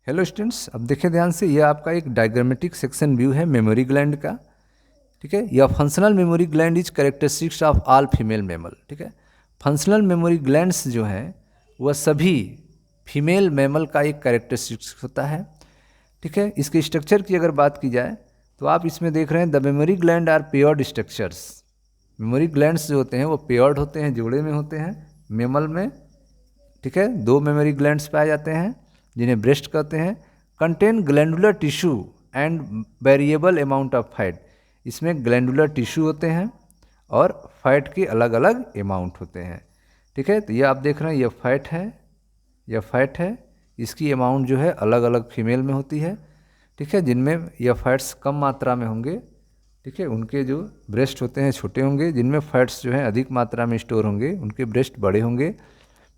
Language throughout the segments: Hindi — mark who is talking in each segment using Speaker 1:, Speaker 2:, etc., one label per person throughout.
Speaker 1: हेलो स्टूडेंट्स, अब देखिए ध्यान से, यह आपका एक डायग्रामेटिक सेक्शन व्यू है मेमोरी ग्लैंड का। ठीक है, यह functional mammary gland is characteristics of all female mammal. ठीक है, फंक्शनल मेमोरी ग्लैंड्स जो हैं वह सभी फीमेल मैमल का एक कैरेक्टरिस्टिक्स होता है। ठीक है, इसके स्ट्रक्चर की अगर बात की जाए तो आप इसमें देख रहे हैं the mammary gland are paired structures. Mammary glands जो होते हैं वो पेयर्ड होते हैं, जोड़े में होते हैं मैमल में। ठीक है, 2 मेमोरी ग्लैंड्स पाए जाते हैं जिन्हें ब्रेस्ट कहते हैं। Contain glandular tissue and variable amount of fat. इसमें ग्लैंडुलर टिश्यू होते हैं और फैट के अलग अलग अमाउंट होते हैं। ठीक है, तो ये आप देख रहे हैं, यह फैट है, यह फैट है। इसकी अमाउंट जो है अलग अलग फीमेल में होती है। ठीक है, जिनमें यह फैट्स कम मात्रा में होंगे, ठीक है, उनके जो ब्रेस्ट होते हैं छोटे होंगे। जिनमें फैट्स जो हैं अधिक मात्रा में स्टोर होंगे, उनके ब्रेस्ट बड़े होंगे।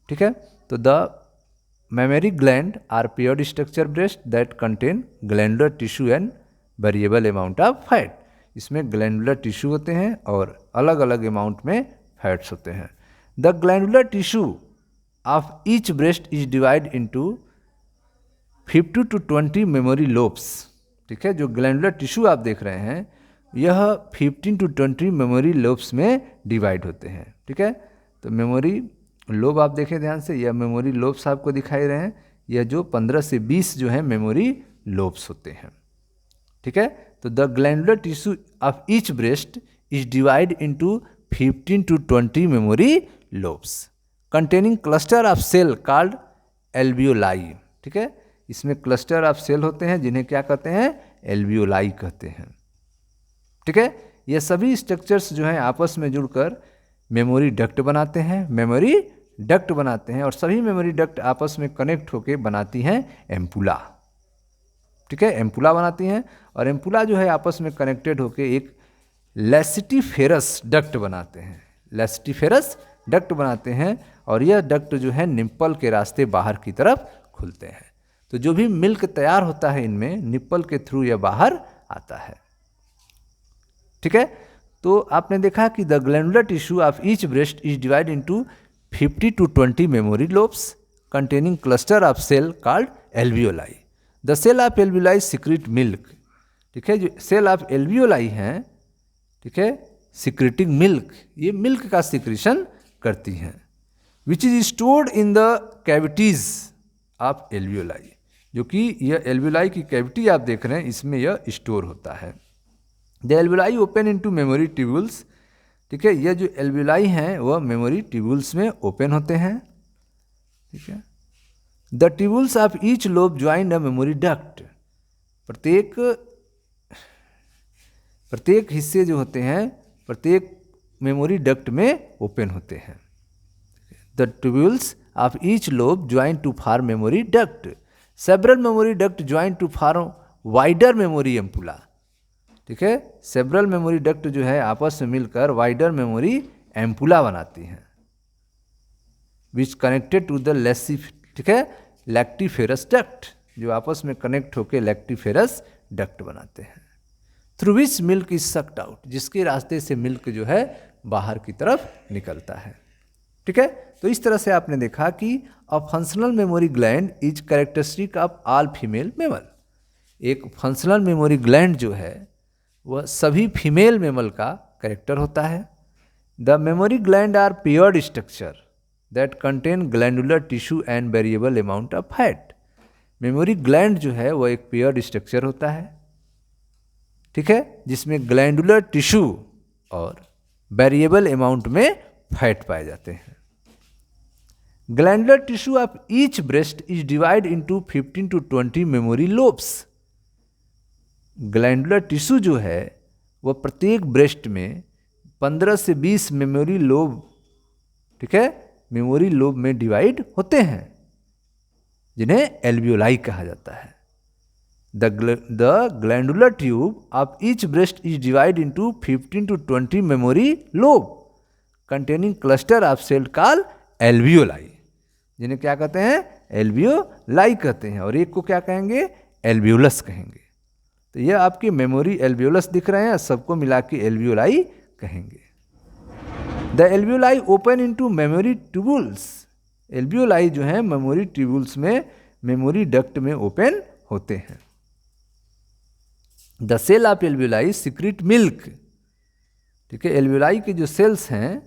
Speaker 1: ठीक है, तो the mammary gland are paired structure breast that contain glandular tissue and variable amount of fat. इसमें ग्लैंडुलर टिश्यू होते हैं और अलग अलग अमाउंट में फैट्स होते हैं। The glandular tissue of each breast is divide into 50 to 20 mammary lobes. ठीक है, जो ग्लैंडुलर टिश्यू आप देख रहे हैं यह 15 to 20 मेमोरी लोब्स में डिवाइड होते हैं। ठीक है, तो मेमोरी लोब आप देखें ध्यान से, यह मेमोरी लोब्स आपको दिखाई रहे हैं। यह जो 15 से 20 जो है मेमोरी लोब्स होते हैं। ठीक है, तो the glandular tissue of each breast is divide into 15 to 20 mammary lobes containing cluster of cell called alveoli. ठीक है, इसमें क्लस्टर ऑफ सेल होते हैं जिन्हें क्या कहते हैं, एल्वियोलाई कहते हैं। ठीक है, ये सभी स्ट्रक्चर्स जो हैं आपस में जुड़कर मेमोरी डक्ट बनाते हैं, मेमोरी डक्ट बनाते हैं, और सभी मेमोरी डक्ट आपस में कनेक्ट होकर बनाती हैं एम्पुला। ठीक है, एम्पुला बनाती हैं, और एम्पुला जो है आपस में कनेक्टेड होकर एक लैसिटिफेरस डक्ट बनाते हैं, लैसिटिफेरस डक्ट बनाते हैं। और यह डक्ट जो है निप्पल के रास्ते बाहर की तरफ खुलते हैं। तो जो भी मिल्क तैयार होता है इनमें निप्पल के थ्रू यह बाहर आता है। ठीक है, तो आपने देखा कि the glandular tissue of each breast is divide into 50 to 20 mammary lobes containing cluster of cell called alveoli. The cell of alveoli secrete milk. ठीक है, जो सेल ऑफ एल्वियोलाई हैं, ठीक है, सिक्रेटिंग मिल्क, ये मिल्क का सिक्रेशन करती हैं, which is stored in the cavities of alveoli. जो कि यह एल्वियोलाई की कैविटी आप देख रहे हैं, इसमें यह स्टोर होता है। The alveoli open into mammary tubules. ठीक है, यह जो एल्वियोलाई हैं वह मेमोरी ट्यूब्यूल्स में ओपन होते हैं। ठीक है, the tubules of each lobe join a memory duct. प्रत्येक हिस्से जो होते हैं प्रत्येक मेमोरी डक्ट में ओपन होते हैं। The tubules of each lobe join to form mammary duct. Several mammary duct join to form wider mammary ampulla. ठीक है, सेवरल मेमोरी डक्ट जो है आपस में मिलकर वाइडर मेमोरी एम्पुला बनाती हैं, विच कनेक्टेड टू द ठीक है, लैक्टिफेरस डक्ट, जो आपस में कनेक्ट होकर लैक्टिफेरस डक्ट बनाते हैं। Through which milk is sucked out, जिसके रास्ते से मिल्क जो है बाहर की तरफ निकलता है। ठीक है, तो इस तरह से आपने देखा कि a functional mammary gland is characteristic of all female mammal. एक फंक्शनल मेमोरी ग्लैंड जो है वह सभी फीमेल मैमल का कैरेक्टर होता है। The mammary gland are paired structure that contain glandular tissue and variable amount of fat. Mammary gland जो है वह एक पेयर्ड स्ट्रक्चर होता है। ठीक है, जिसमें ग्लैंडुलर टिश्यू और वेरिएबल अमाउंट में फैट पाए जाते हैं। Glandular tissue of each breast is divide into 15 to 20 mammary lobes. Glandular tissue जो है वह प्रत्येक ब्रेस्ट में 15 से 20 मेमोरी लोब, ठीक है, मेमोरी लोब में डिवाइड होते हैं, जिन्हें एल्वियोलाई कहा जाता है। The glandular tube of each breast is divide into 15 to 20 mammary lobe containing cluster of cell called alveoli, जिन्हें क्या कहते हैं, एल्वियोलाई कहते हैं, और एक को क्या कहेंगे, एल्वियोलस कहेंगे। तो यह आपके मेमोरी एल्वियोलस दिख रहे हैं, सबको मिला के एल्वियोलाई कहेंगे। The alveoli open into mammary tubules. Alveoli जो है मेमोरी ट्यूब्यूल्स में मेमोरी डक्ट में ओपन होते हैं। The cell of alveoli secrete milk, ठीक है, एल्वियोलाई के जो सेल्स हैं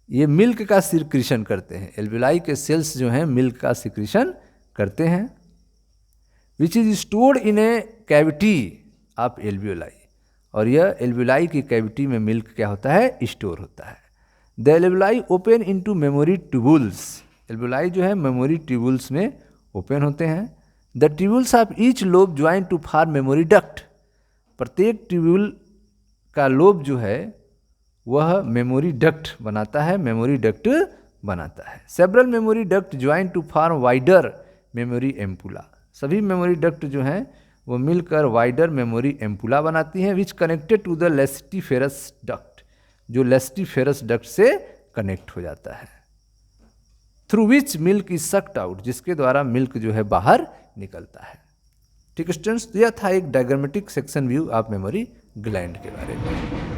Speaker 1: ये मिल्क का सिक्रीशन करते हैं, एल्वियोलाई के सेल्स जो हैं मिल्क का सिक्रीशन करते हैं। Which is stored in A cavity of alveoli, और यह एल्वियोलाई की कैविटी में मिल्क क्या होता है, स्टोर होता है। The alveoli open into mammary tubules, alveoli जो है मेमोरी ट्यूबुल्स में ओपन होते हैं। The tubules of each lobe join to form mammary duct, प्रत्येक ट्यूबुल का लोब जो है वह मेमोरी डक्ट बनाता है, मेमोरी डक्ट बनाता है। Several mammary duct join to form wider mammary ampulla, सभी मेमोरी डक्ट जो हैं वो मिलकर वाइडर मेमोरी एम्पुला बनाती हैं। Which connected to the lactiferous duct, जो लेस्टिफेरस डक्ट से कनेक्ट हो जाता है। Through which milk is sucked out, जिसके द्वारा मिल्क जो है बाहर निकलता है। ठीक है स्टूडेंट्स, तो यह था एक diagrammatic section view of memory gland के बारे में।